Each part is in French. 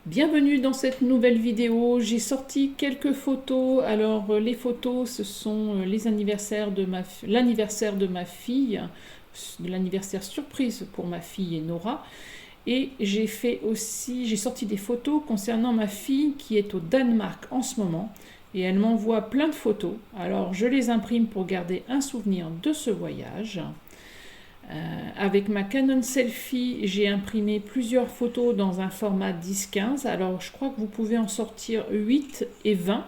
Bienvenue dans cette nouvelle vidéo. J'ai sorti quelques photos. Alors les photos, ce sont l'anniversaire de ma fille, de l'anniversaire surprise pour ma fille et Nora. Et j'ai sorti des photos concernant ma fille qui est au Danemark en ce moment. Et elle m'envoie plein de photos. Alors je les imprime pour garder un souvenir de ce voyage. Avec ma Canon Selfie, j'ai imprimé plusieurs photos dans un format 10-15. Alors, je crois que vous pouvez en sortir 8 et 20.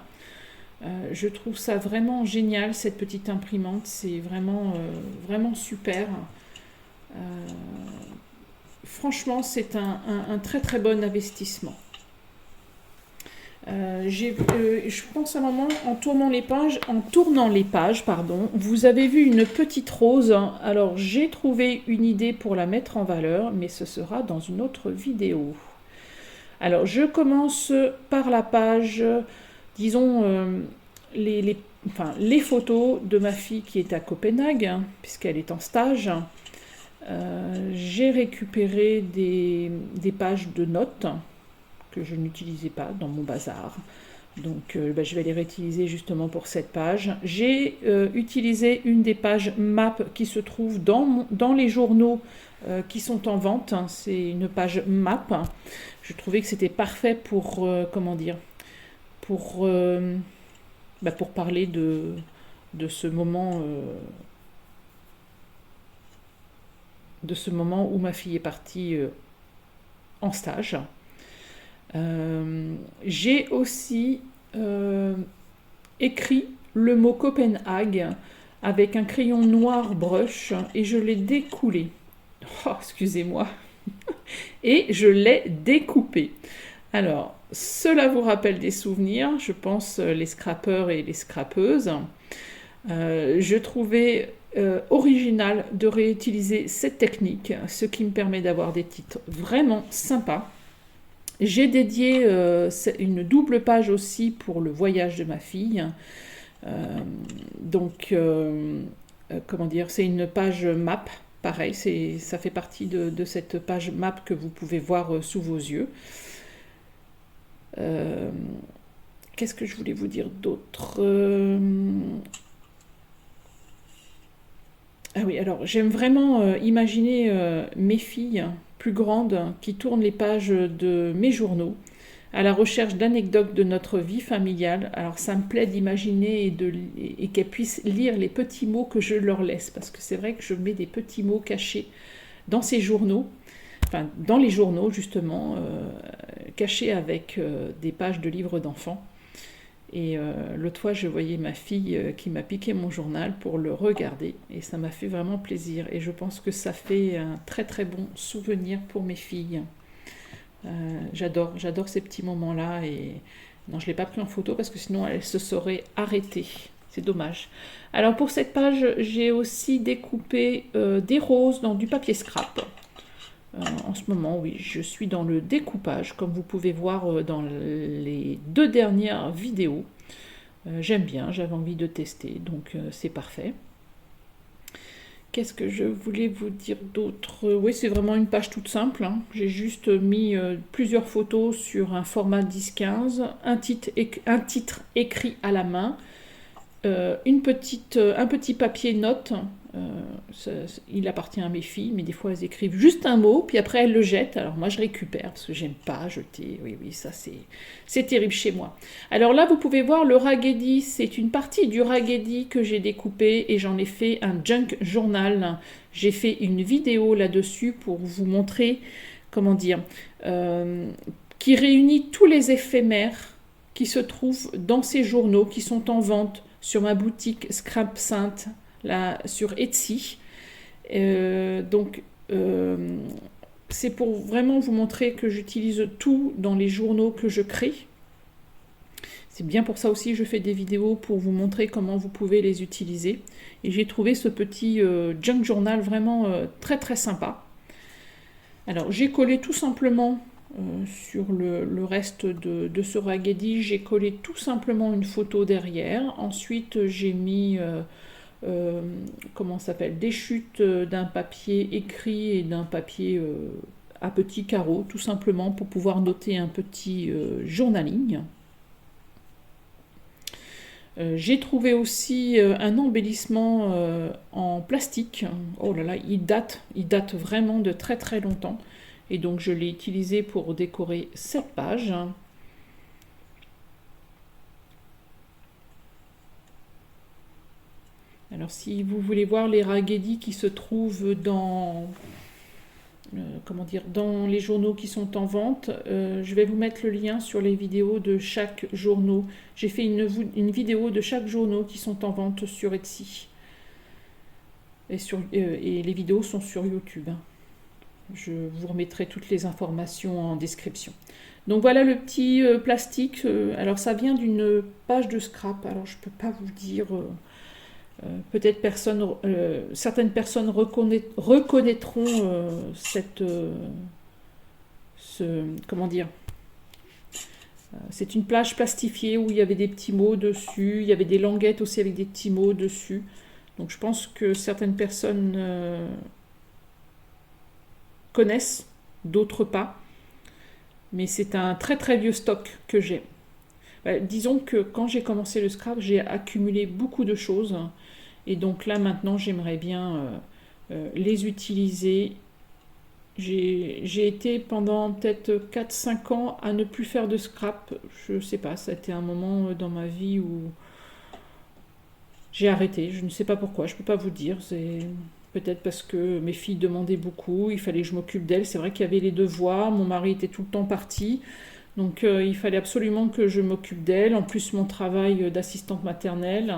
Je trouve ça vraiment génial, cette petite imprimante. C'est vraiment super. Euh, Franchement, c'est un très très bon investissement. Je pense à un moment, en tournant les pages, pardon, vous avez vu une petite rose. Alors j'ai trouvé une idée pour la mettre en valeur, mais ce sera dans une autre vidéo. Alors je commence par la page, disons, les photos de ma fille qui est à Copenhague, puisqu'elle est en stage. J'ai récupéré des pages de notes que je n'utilisais pas dans mon bazar. Donc je vais les réutiliser justement pour cette page. J'ai utilisé une des pages map qui se trouve dans les journaux qui sont en vente. C'est une page map. Je trouvais que c'était parfait pour, pour parler de ce moment, où ma fille est partie en stage. J'ai aussi écrit le mot Copenhague avec un crayon noir brush et je l'ai découlé. Oh, excusez-moi. Et je l'ai découpé. Alors, cela vous rappelle des souvenirs, je pense, les scrappeurs et les scrappeuses. Je trouvais original de réutiliser cette technique, ce qui me permet d'avoir des titres vraiment sympas. J'ai dédié une double page aussi pour le voyage de ma fille. C'est une page map. Pareil, ça fait partie de cette page map que vous pouvez voir sous vos yeux. Qu'est-ce que je voulais vous dire d'autre? Ah oui, alors j'aime vraiment imaginer mes filles plus grandes qui tournent les pages de mes journaux à la recherche d'anecdotes de notre vie familiale. Alors ça me plaît d'imaginer et qu'elles puissent lire les petits mots que je leur laisse, parce que c'est vrai que je mets des petits mots cachés dans ces journaux, enfin dans les journaux justement, cachés avec des pages de livres d'enfants. Et l'autre fois, je voyais ma fille qui m'a piqué mon journal pour le regarder. Et ça m'a fait vraiment plaisir. Et je pense que ça fait un très très bon souvenir pour mes filles. J'adore ces petits moments-là. Et non, je ne l'ai pas pris en photo parce que sinon elle se serait arrêtée. C'est dommage. Alors pour cette page, j'ai aussi découpé des roses dans du papier scrap. En ce moment, oui, je suis dans le découpage, comme vous pouvez voir dans les 2 dernières vidéos. J'aime bien, j'avais envie de tester, donc c'est parfait. Qu'est-ce que je voulais vous dire d'autre? Oui, c'est vraiment une page toute simple, hein. J'ai juste mis plusieurs photos sur un format 10-15, un titre écrit à la main, un petit papier note. Il appartient à mes filles, mais des fois elles écrivent juste un mot, puis après elles le jettent. Alors moi je récupère parce que j'aime pas jeter. Oui, ça c'est terrible chez moi. Alors là vous pouvez voir le raggedy, c'est une partie du raggedy que j'ai découpé et j'en ai fait un junk journal. J'ai fait une vidéo là-dessus pour vous montrer, qui réunit tous les éphémères qui se trouvent dans ces journaux qui sont en vente sur ma boutique Scrap Sainte là, sur Etsy. C'est pour vraiment vous montrer que j'utilise tout dans les journaux que je crée. C'est bien pour ça aussi que je fais des vidéos pour vous montrer comment vous pouvez les utiliser. Et j'ai trouvé ce petit junk journal vraiment très très sympa. Alors j'ai collé tout simplement sur le reste de ce raggedy, j'ai collé tout simplement une photo derrière. Ensuite j'ai mis des chutes d'un papier écrit et d'un papier à petits carreaux, tout simplement pour pouvoir noter un petit journaling. J'ai trouvé aussi un embellissement en plastique. Oh là là, il date vraiment de très très longtemps. Et donc je l'ai utilisé pour décorer cette page. Alors si vous voulez voir les ragueddis qui se trouvent dans, comment dire, dans les journaux qui sont en vente, je vais vous mettre le lien sur les vidéos de chaque journaux. J'ai fait une vidéo de chaque journaux qui sont en vente sur Etsy. Et les vidéos sont sur YouTube. Je vous remettrai toutes les informations en description. Donc voilà le petit plastique. Alors ça vient d'une page de scrap. Alors je ne peux pas vous dire... peut-être certaines personnes reconnaîtront comment dire, c'est une plage plastifiée où il y avait des petits mots dessus, il y avait des languettes aussi avec des petits mots dessus. Donc je pense que certaines personnes connaissent, d'autres pas. Mais c'est un très très vieux stock que j'ai. Disons que quand j'ai commencé le scrap, j'ai accumulé beaucoup de choses. Et donc là, maintenant, j'aimerais bien les utiliser. J'ai été pendant peut-être 4-5 ans à ne plus faire de scrap. Je sais pas, ça a été un moment dans ma vie où j'ai arrêté. Je ne sais pas pourquoi, je ne peux pas vous dire. C'est peut-être parce que mes filles demandaient beaucoup, il fallait que je m'occupe d'elles. C'est vrai qu'il y avait les devoirs, mon mari était tout le temps parti. Donc il fallait absolument que je m'occupe d'elle, en plus mon travail d'assistante maternelle,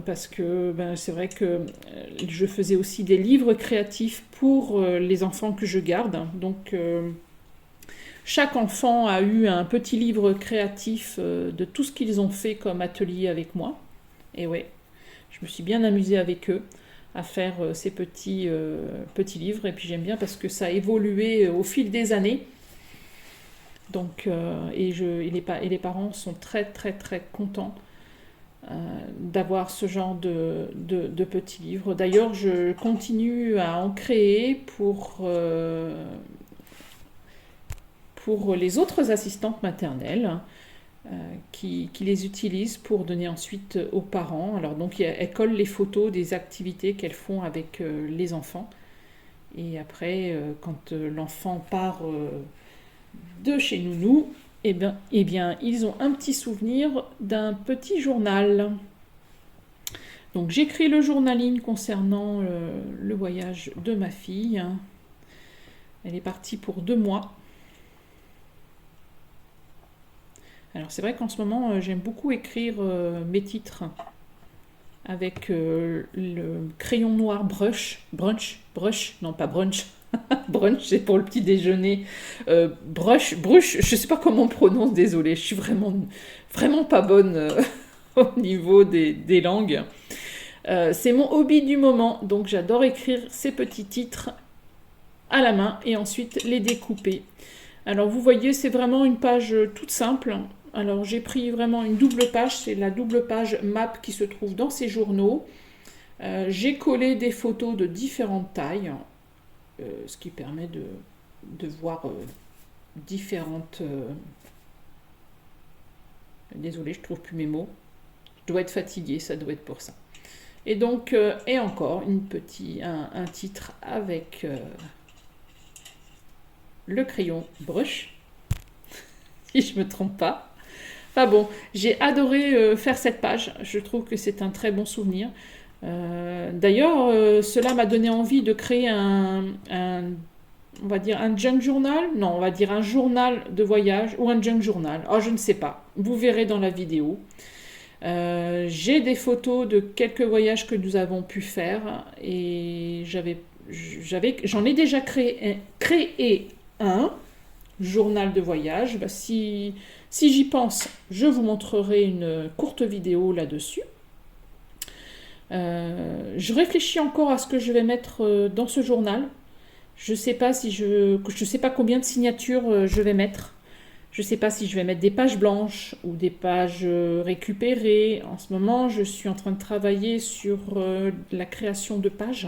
parce que c'est vrai que je faisais aussi des livres créatifs pour les enfants que je garde. Donc chaque enfant a eu un petit livre créatif de tout ce qu'ils ont fait comme atelier avec moi. Et ouais, je me suis bien amusée avec eux à faire ces petits livres. Et puis j'aime bien parce que ça a évolué au fil des années. Donc, et les parents sont très très très contents d'avoir ce genre de petits livres. D'ailleurs, je continue à en créer pour les autres assistantes maternelles qui les utilisent pour donner ensuite aux parents. Alors donc, elles collent les photos des activités qu'elles font avec les enfants. Et après, quand l'enfant part... de chez Nounou, eh bien, ils ont un petit souvenir d'un petit journal. Donc j'écris le journaling concernant le voyage de ma fille. Elle est partie pour 2 mois. Alors c'est vrai qu'en ce moment, j'aime beaucoup écrire mes titres avec le crayon noir brunch, non pas brunch, brunch c'est pour le petit déjeuner, brush, je sais pas comment on prononce, désolée, je suis vraiment pas bonne au niveau des langues. C'est mon hobby du moment, donc j'adore écrire ces petits titres à la main et ensuite les découper. Alors vous voyez, c'est vraiment une page toute simple. Alors j'ai pris vraiment une double page, c'est la double page map qui se trouve dans ces journaux. J'ai collé des photos de différentes tailles, ce qui permet de voir différentes... Désolée, je trouve plus mes mots. Je dois être fatiguée, ça doit être pour ça. Et donc, et encore un titre avec le crayon brush, si je ne me trompe pas. Enfin bon, j'ai adoré faire cette page. Je trouve que c'est un très bon souvenir. D'ailleurs, cela m'a donné envie de créer on va dire un junk journal. Non, on va dire un journal de voyage ou un junk journal. Oh, je ne sais pas. Vous verrez dans la vidéo. J'ai des photos de quelques voyages que nous avons pu faire et j'en ai déjà créé un journal de voyage. Si j'y pense, je vous montrerai une courte vidéo là-dessus. Je réfléchis encore à ce que je vais mettre dans ce journal. Je sais pas combien de signatures je vais mettre. Je ne sais pas si je vais mettre des pages blanches ou des pages récupérées. En ce moment, je suis en train de travailler sur la création de pages.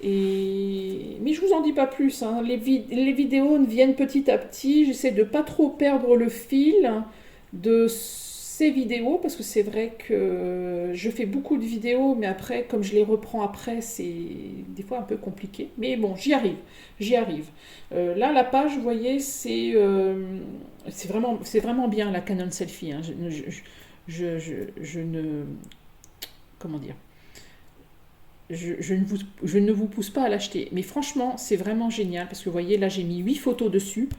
Mais je vous en dis pas plus, hein. Les vidéos viennent petit à petit. J'essaie de pas trop perdre le fil de ces vidéos parce que c'est vrai que je fais beaucoup de vidéos, mais après, comme je les reprends après, c'est des fois un peu compliqué. Mais bon, j'y arrive. Là, la page, vous voyez, c'est vraiment bien la Canon Selfie, hein. Je ne, comment dire, je ne vous pousse pas à l'acheter. Mais franchement, c'est vraiment génial parce que vous voyez, là, j'ai mis 8 photos dessus.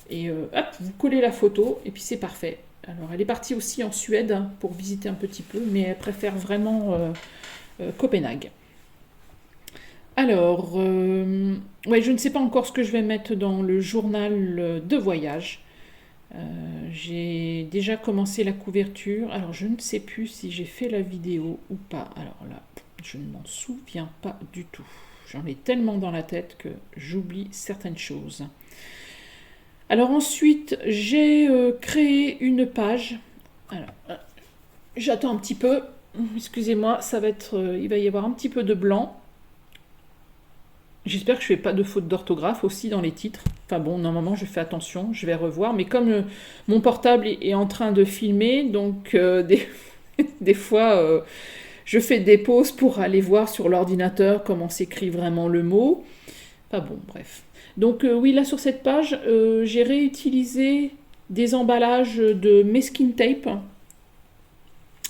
Et hop, vous collez la photo et puis c'est parfait. Alors, elle est partie aussi en Suède hein, pour visiter un petit peu, mais elle préfère vraiment Copenhague. Alors, ouais, je ne sais pas encore ce que je vais mettre dans le journal de voyage. J'ai déjà commencé la couverture. Alors, je ne sais plus si j'ai fait la vidéo ou pas. Alors là, je ne m'en souviens pas du tout. J'en ai tellement dans la tête que j'oublie certaines choses. Alors ensuite, j'ai créé une page. Alors, j'attends un petit peu. Excusez-moi, il va y avoir un petit peu de blanc. J'espère que je ne fais pas de faute d'orthographe aussi dans les titres. Enfin bon, normalement, je fais attention, je vais revoir. Mais comme mon portable est en train de filmer, donc des fois, je fais des pauses pour aller voir sur l'ordinateur comment s'écrit vraiment le mot. Enfin bon, bref. Donc oui, là sur cette page, j'ai réutilisé des emballages de masking tape.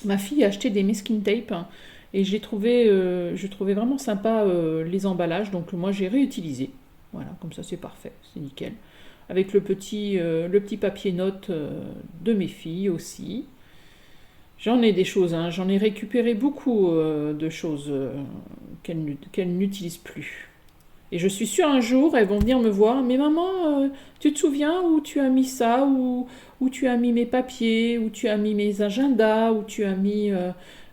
Ma fille a acheté des masking tape et je trouvais vraiment sympa les emballages. Donc moi j'ai réutilisé. Voilà, comme ça c'est parfait, c'est nickel. Avec le petit papier note de mes filles aussi. J'en ai des choses, hein, j'en ai récupéré beaucoup de choses qu'elles n'utilisent plus. Et je suis sûre un jour, elles vont venir me voir. Mais maman, tu te souviens où tu as mis ça, où tu as mis mes papiers, où tu as mis mes agendas, où tu as mis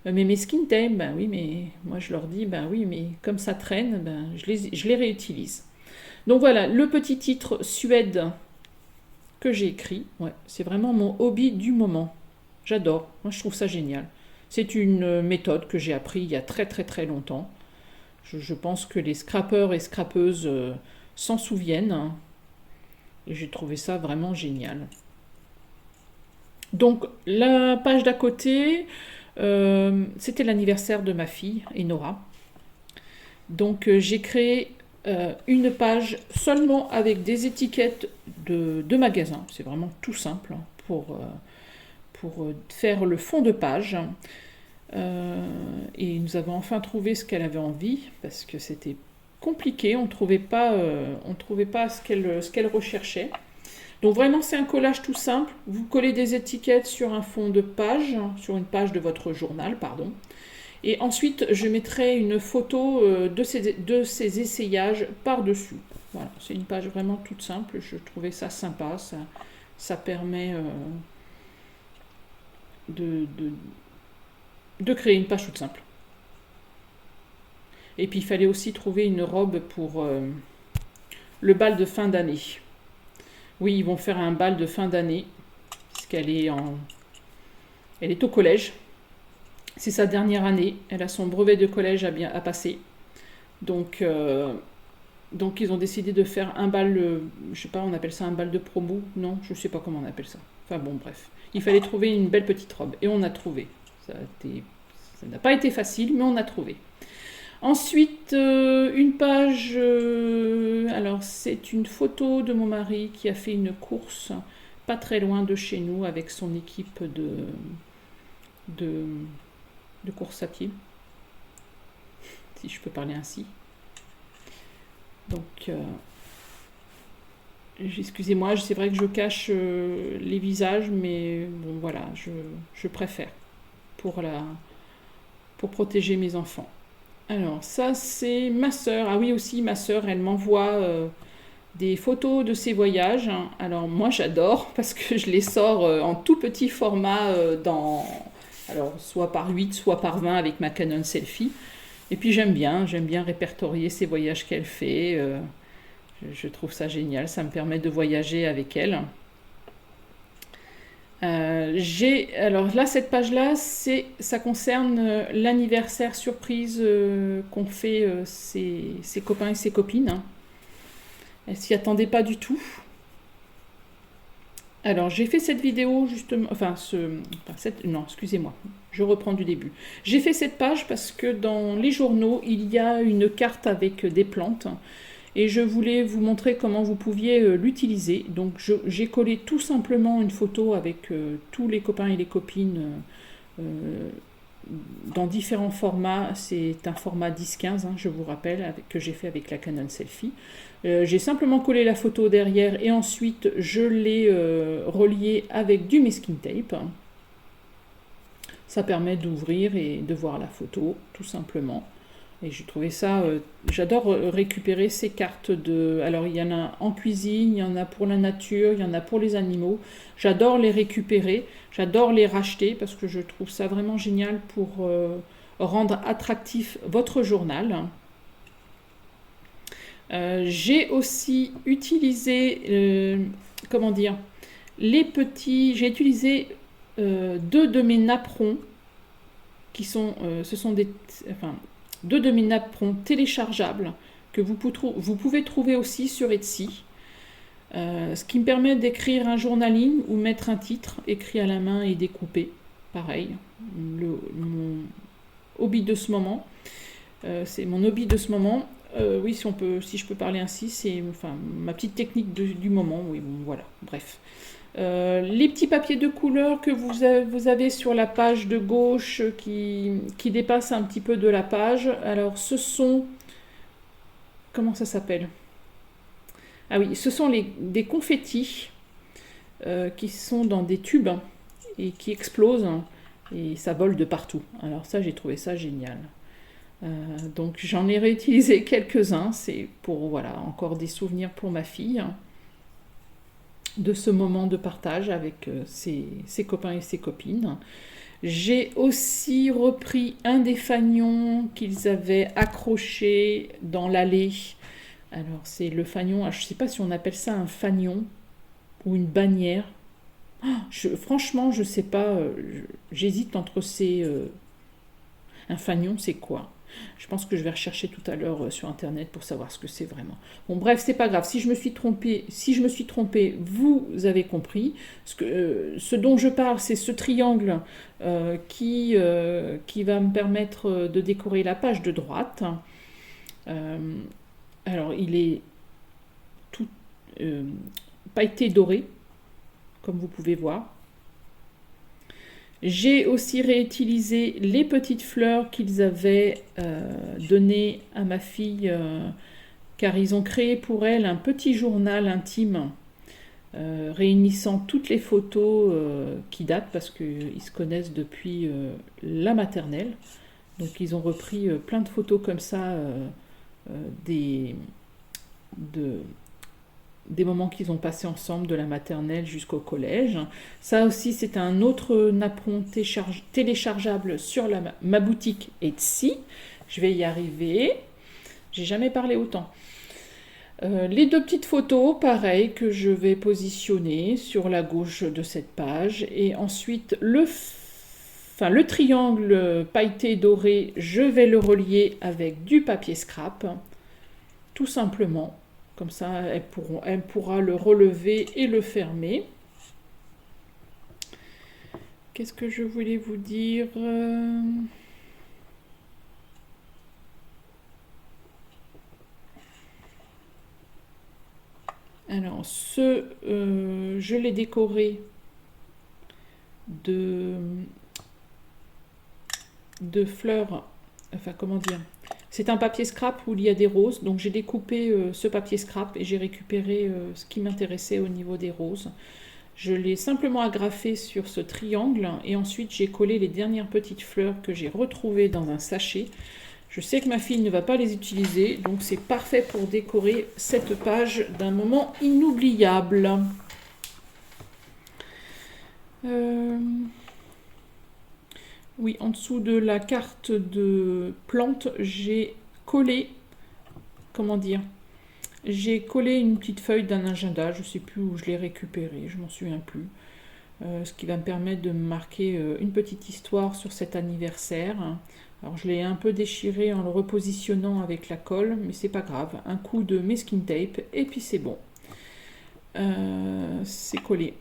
mes masking tape. Ben oui, mais moi je leur dis, ben oui, mais comme ça traîne, ben je les réutilise. Donc voilà, le petit titre Suède que j'ai écrit. Ouais, c'est vraiment mon hobby du moment. J'adore. Moi je trouve ça génial. C'est une méthode que j'ai appris il y a très très très longtemps. Je pense que les scrappeurs et scrappeuses s'en souviennent. Hein, et j'ai trouvé ça vraiment génial. Donc, la page d'à côté, c'était l'anniversaire de ma fille, Enora. Donc, j'ai créé une page seulement avec des étiquettes de magasins. C'est vraiment tout simple hein, pour faire le fond de page. Et nous avons enfin trouvé ce qu'elle avait envie parce que c'était compliqué, on ne trouvait pas ce qu'elle recherchait. Donc vraiment c'est un collage tout simple, vous collez des étiquettes sur un fond de page, sur une page de votre journal, pardon. Et ensuite je mettrai une photo de ces essayages par-dessus. Voilà, c'est une page vraiment toute simple, je trouvais ça sympa, ça permet de créer une page toute simple. Et puis il fallait aussi trouver une robe pour le bal de fin d'année. Oui, ils vont faire un bal de fin d'année, puisqu'elle est elle est au collège. C'est sa dernière année, elle a son brevet de collège à passer. Donc ils ont décidé de faire un bal, je sais pas, on appelle ça un bal de promo. Non, je sais pas comment on appelle ça. Enfin bon, bref. Il fallait trouver une belle petite robe, et on a trouvé. Ça n'a pas été facile, mais on a trouvé. Ensuite, une page, alors c'est une photo de mon mari qui a fait une course pas très loin de chez nous avec son équipe de course à pied, si je peux parler ainsi. Donc, excusez-moi, c'est vrai que je cache les visages, mais bon voilà, je préfère pour protéger mes enfants. Alors, ça, c'est ma sœur. Ah oui, aussi, ma sœur, elle m'envoie des photos de ses voyages. Alors, moi, j'adore parce que je les sors en tout petit format alors, soit par 8, soit par 20 avec ma Canon Selfie. Et puis, j'aime bien répertorier ces voyages qu'elle fait. Je trouve ça génial. Ça me permet de voyager avec elle. Alors là, cette page-là, ça concerne l'anniversaire surprise qu'ont fait ses copains et ses copines. Elles s'y attendaient pas du tout. Alors, j'ai fait cette vidéo justement, non, excusez-moi, je reprends du début. J'ai fait cette page parce que dans les journaux, il y a une carte avec des plantes et je voulais vous montrer comment vous pouviez l'utiliser. Donc, j'ai collé tout simplement une photo avec tous les copains et les copines dans différents formats. C'est un format 10-15, je vous rappelle, que j'ai fait avec la Canon Selfie. J'ai simplement collé la photo derrière et ensuite je l'ai reliée avec du masking tape. Ça permet d'ouvrir et de voir la photo, tout simplement. Et j'ai trouvé ça, j'adore récupérer ces cartes de... Alors il y en a en cuisine, il y en a pour la nature, il y en a pour les animaux. J'adore les récupérer, j'adore les racheter parce que je trouve ça vraiment génial pour rendre attractif votre journal. J'ai aussi utilisé, comment dire, j'ai utilisé 2 de mes napperons qui sont, deux de mes napperons téléchargeables que vous pouvez trouver aussi sur Etsy. Ce qui me permet d'écrire un journaling ou mettre un titre écrit à la main et découpé. Pareil, mon hobby de ce moment. C'est mon hobby de ce moment. Oui, si je peux parler ainsi, c'est ma petite technique du moment. Oui, bon, voilà, bref. Les petits papiers de couleur que vous avez sur la page de gauche qui dépassent un petit peu de la page. Alors, ce sont... Comment ça s'appelle? Ah oui, ce sont des confettis qui sont dans des tubes et qui explosent et ça vole de partout. Alors ça, j'ai trouvé ça génial. Donc j'en ai réutilisé quelques-uns, c'est pour encore des souvenirs pour ma fille de ce moment de partage avec ses copains et ses copines. J'ai aussi repris un des fanions qu'ils avaient accroché dans l'allée. Alors c'est le fanion, je ne sais pas si on appelle ça un fanion ou une bannière. Franchement, je ne sais pas, j'hésite entre un fanion, c'est quoi? Je pense que je vais rechercher tout à l'heure sur internet pour savoir ce que c'est vraiment. Bon, bref, c'est pas grave. Si je me suis trompée, vous avez compris. Ce dont je parle, c'est ce triangle qui va me permettre de décorer la page de droite. Alors, il est tout pailleté doré, comme vous pouvez voir. J'ai aussi réutilisé les petites fleurs qu'ils avaient données à ma fille, car ils ont créé pour elle un petit journal intime réunissant toutes les photos qui datent, parce qu'ils se connaissent depuis la maternelle. Donc ils ont repris plein de photos comme ça, des moments qu'ils ont passés ensemble de la maternelle jusqu'au collège. Ça aussi, c'est un autre napperon téléchargeable sur ma boutique Etsy. Je vais y arriver. J'ai jamais parlé autant. Les 2 petites photos, pareil, que je vais positionner sur la gauche de cette page. Et ensuite, le triangle pailleté doré, je vais le relier avec du papier scrap. Tout simplement. Comme ça, elle pourra le relever et le fermer. Qu'est-ce que je voulais vous dire? Alors, je l'ai décoré de fleurs, comment dire? C'est un papier scrap où il y a des roses, donc j'ai découpé ce papier scrap et j'ai récupéré ce qui m'intéressait au niveau des roses. Je l'ai simplement agrafé sur ce triangle et ensuite j'ai collé les dernières petites fleurs que j'ai retrouvées dans un sachet. Je sais que ma fille ne va pas les utiliser, donc c'est parfait pour décorer cette page d'un moment inoubliable. Oui, en dessous de la carte de plantes, j'ai collé, j'ai collé une petite feuille d'un agenda, je ne sais plus où je l'ai récupéré, je m'en souviens plus. ce qui va me permettre de marquer une petite histoire sur cet anniversaire. Alors je l'ai un peu déchiré en le repositionnant avec la colle, mais c'est pas grave. Un coup de masking tape et puis c'est bon. C'est collé.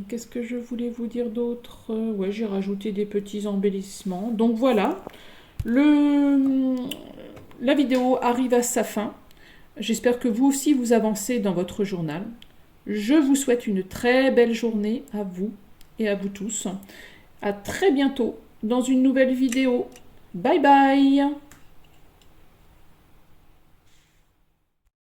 Qu'est-ce que je voulais vous dire d'autre? Ouais, j'ai rajouté des petits embellissements. Donc voilà, la vidéo arrive à sa fin. J'espère que vous aussi vous avancez dans votre journal. Je vous souhaite une très belle journée à vous et à vous tous. À très bientôt dans une nouvelle vidéo. Bye bye!